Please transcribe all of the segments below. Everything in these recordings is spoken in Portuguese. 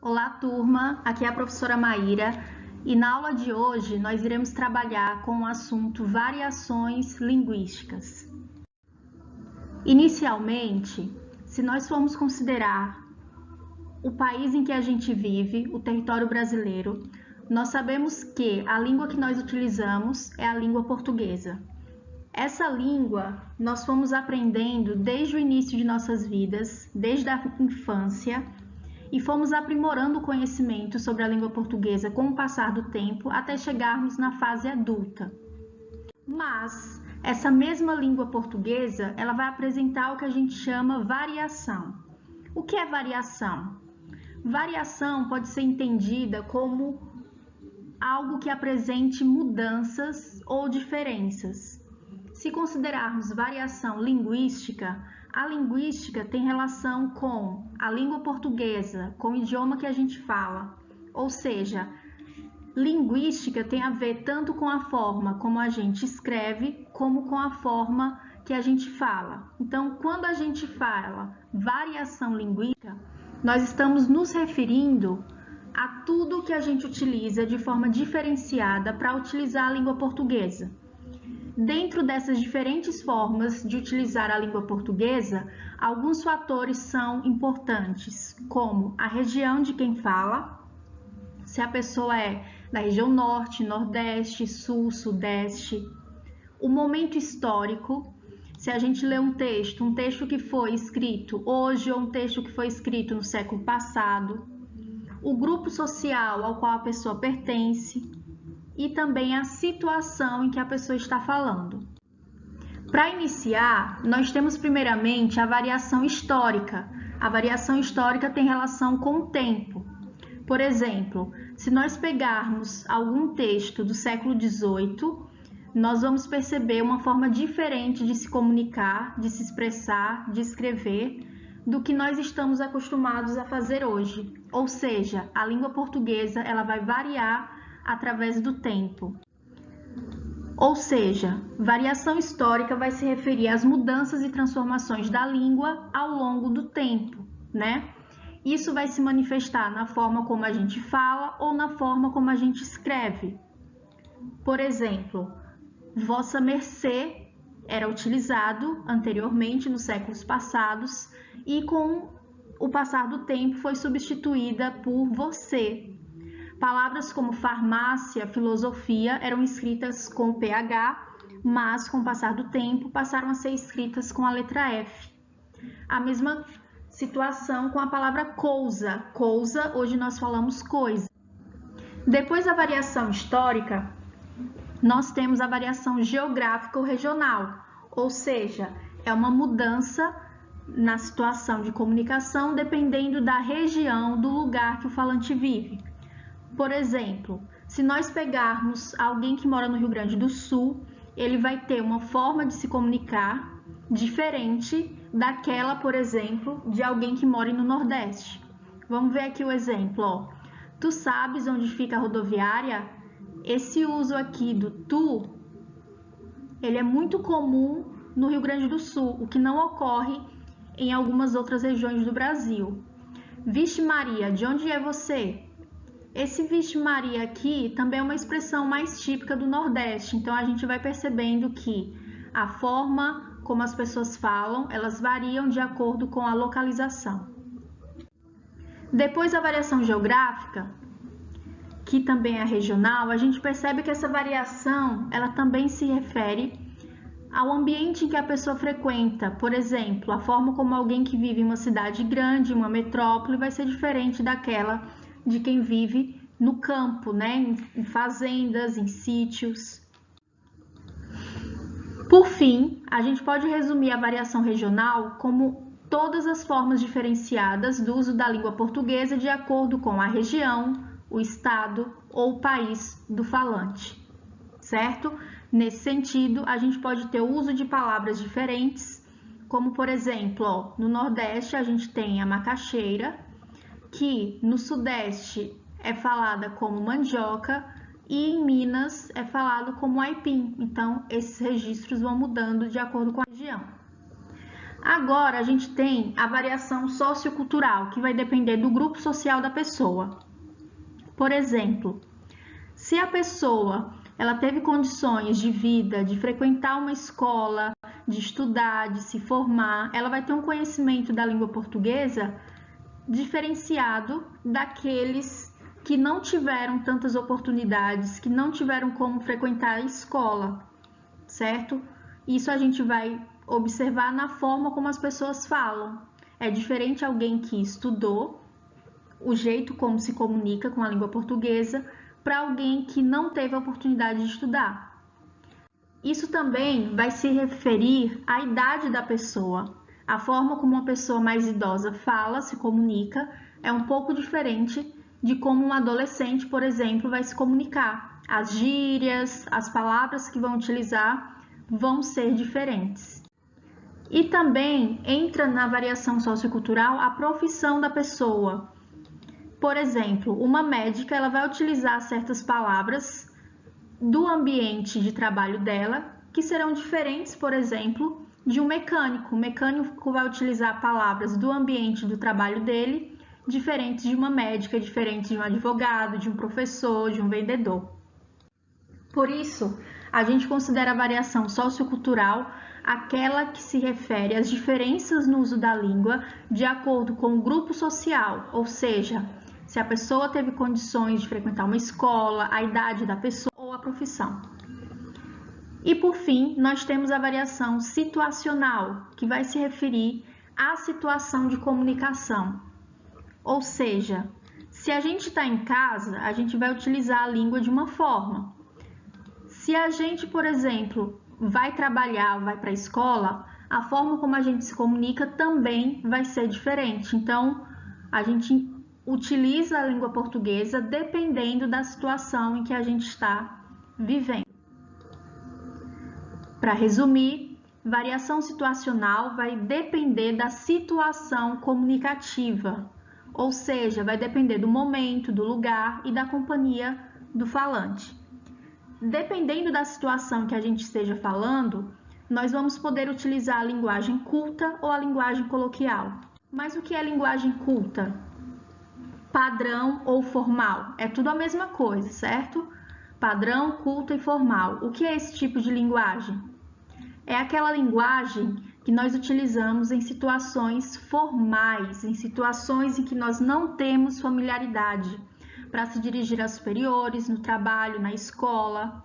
Olá, turma! Aqui é a professora Maíra e na aula de hoje nós iremos trabalhar com o assunto variações linguísticas. Inicialmente, se nós formos considerar o país em que a gente vive, o território brasileiro, nós sabemos que a língua que nós utilizamos é a língua portuguesa. Essa língua nós fomos aprendendo desde o início de nossas vidas, desde a infância, e fomos aprimorando o conhecimento sobre a língua portuguesa com o passar do tempo até chegarmos na fase adulta. Mas essa mesma língua portuguesa, ela vai apresentar o que a gente chama variação. O que é variação? Variação pode ser entendida como algo que apresente mudanças ou diferenças. Se considerarmos variação linguística, a linguística tem relação com a língua portuguesa, com o idioma que a gente fala. Ou seja, linguística tem a ver tanto com a forma como a gente escreve, como com a forma que a gente fala. Então, quando a gente fala variação linguística, nós estamos nos referindo a tudo que a gente utiliza de forma diferenciada para utilizar a língua portuguesa. Dentro dessas diferentes formas de utilizar a língua portuguesa, alguns fatores são importantes, como a região de quem fala, se a pessoa é da região norte, nordeste, sul, sudeste, o momento histórico, se a gente lê um texto que foi escrito hoje ou um texto que foi escrito no século passado, o grupo social ao qual a pessoa pertence, e também a situação em que a pessoa está falando. Para iniciar, nós temos primeiramente a variação histórica. A variação histórica tem relação com o tempo. Por exemplo, se nós pegarmos algum texto do século XVIII, nós vamos perceber uma forma diferente de se comunicar, de se expressar, de escrever, do que nós estamos acostumados a fazer hoje. Ou seja, a língua portuguesa ela vai variar através do tempo. Ou seja, variação histórica vai se referir às mudanças e transformações da língua ao longo do tempo, né? Isso vai se manifestar na forma como a gente fala ou na forma como a gente escreve. Por exemplo, vossa mercê era utilizado anteriormente nos séculos passados e com o passar do tempo foi substituída por você. Palavras como farmácia, filosofia eram escritas com PH, mas com o passar do tempo passaram a ser escritas com a letra F. A mesma situação com a palavra coisa. Coisa, hoje nós falamos coisa. Depois da variação histórica, nós temos a variação geográfica ou regional, ou seja, é uma mudança na situação de comunicação dependendo da região, do lugar que o falante vive. Por exemplo, se nós pegarmos alguém que mora no Rio Grande do Sul, ele vai ter uma forma de se comunicar diferente daquela, por exemplo, de alguém que mora no Nordeste. Vamos ver aqui o exemplo, ó. Tu sabes onde fica a rodoviária? Esse uso aqui do tu, ele é muito comum no Rio Grande do Sul, o que não ocorre em algumas outras regiões do Brasil. Vixe Maria, de onde é você? Esse Vixe Maria aqui também é uma expressão mais típica do Nordeste, então a gente vai percebendo que a forma como as pessoas falam, elas variam de acordo com a localização. Depois da variação geográfica, que também é regional, a gente percebe que essa variação, ela também se refere ao ambiente em que a pessoa frequenta. Por exemplo, a forma como alguém que vive em uma cidade grande, uma metrópole, vai ser diferente daquela de quem vive no campo, né? Em fazendas, em sítios. Por fim, a gente pode resumir a variação regional como todas as formas diferenciadas do uso da língua portuguesa de acordo com a região, o estado ou o país do falante, certo? Nesse sentido, a gente pode ter o uso de palavras diferentes, como por exemplo, ó, no Nordeste a gente tem a macaxeira, que no Sudeste é falada como mandioca e em Minas é falado como aipim. Então, esses registros vão mudando de acordo com a região. Agora, a gente tem a variação sociocultural, que vai depender do grupo social da pessoa. Por exemplo, se a pessoa ela teve condições de vida, de frequentar uma escola, de estudar, de se formar, ela vai ter um conhecimento da língua portuguesa diferenciado daqueles que não tiveram tantas oportunidades, que não tiveram como frequentar a escola, certo? Isso a gente vai observar na forma como as pessoas falam. É diferente alguém que estudou, o jeito como se comunica com a língua portuguesa, para alguém que não teve a oportunidade de estudar. Isso também vai se referir à idade da pessoa. A forma como uma pessoa mais idosa fala, se comunica, é um pouco diferente de como um adolescente, por exemplo, vai se comunicar. As gírias, as palavras que vão utilizar vão ser diferentes. E também entra na variação sociocultural a profissão da pessoa. Por exemplo, uma médica ela vai utilizar certas palavras do ambiente de trabalho dela que serão diferentes, por exemplo, de um mecânico. O mecânico vai utilizar palavras do ambiente do trabalho dele diferentes de uma médica, diferentes de um advogado, de um professor, de um vendedor. Por isso, a gente considera a variação sociocultural aquela que se refere às diferenças no uso da língua de acordo com o grupo social, ou seja, se a pessoa teve condições de frequentar uma escola, a idade da pessoa ou a profissão. E por fim, nós temos a variação situacional, que vai se referir à situação de comunicação. Ou seja, se a gente está em casa, a gente vai utilizar a língua de uma forma. Se a gente, por exemplo, vai trabalhar, vai para a escola, a forma como a gente se comunica também vai ser diferente. Então, a gente utiliza a língua portuguesa dependendo da situação em que a gente está vivendo. Para resumir, variação situacional vai depender da situação comunicativa, ou seja, vai depender do momento, do lugar e da companhia do falante. Dependendo da situação que a gente esteja falando, nós vamos poder utilizar a linguagem culta ou a linguagem coloquial. Mas o que é linguagem culta? Padrão ou formal? É tudo a mesma coisa, certo? Padrão, culta e formal. O que é esse tipo de linguagem? É aquela linguagem que nós utilizamos em situações formais, em situações em que nós não temos familiaridade, para se dirigir a superiores, no trabalho, na escola.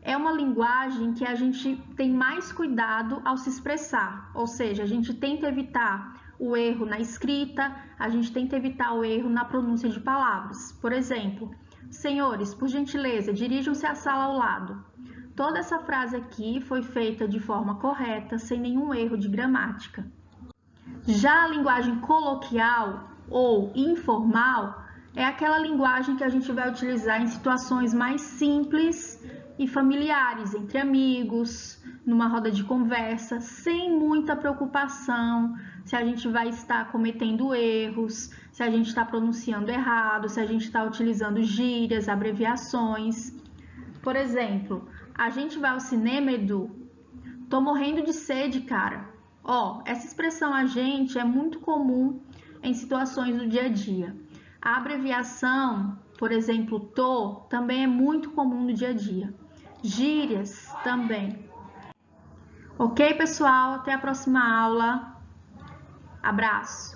É uma linguagem que a gente tem mais cuidado ao se expressar, ou seja, a gente tenta evitar o erro na escrita, a gente tenta evitar o erro na pronúncia de palavras. Por exemplo, senhores, por gentileza, dirijam-se à sala ao lado. Toda essa frase aqui foi feita de forma correta, sem nenhum erro de gramática. Já a linguagem coloquial ou informal é aquela linguagem que a gente vai utilizar em situações mais simples e familiares, entre amigos, numa roda de conversa, sem muita preocupação se a gente vai estar cometendo erros, se a gente está pronunciando errado, se a gente está utilizando gírias, abreviações. Por exemplo, a gente vai ao cinema, Edu, tô morrendo de sede, cara. Ó, essa expressão a gente é muito comum em situações do dia a dia. A abreviação, por exemplo, tô, também é muito comum no dia a dia. Gírias também. Ok, pessoal? Até a próxima aula. Abraço!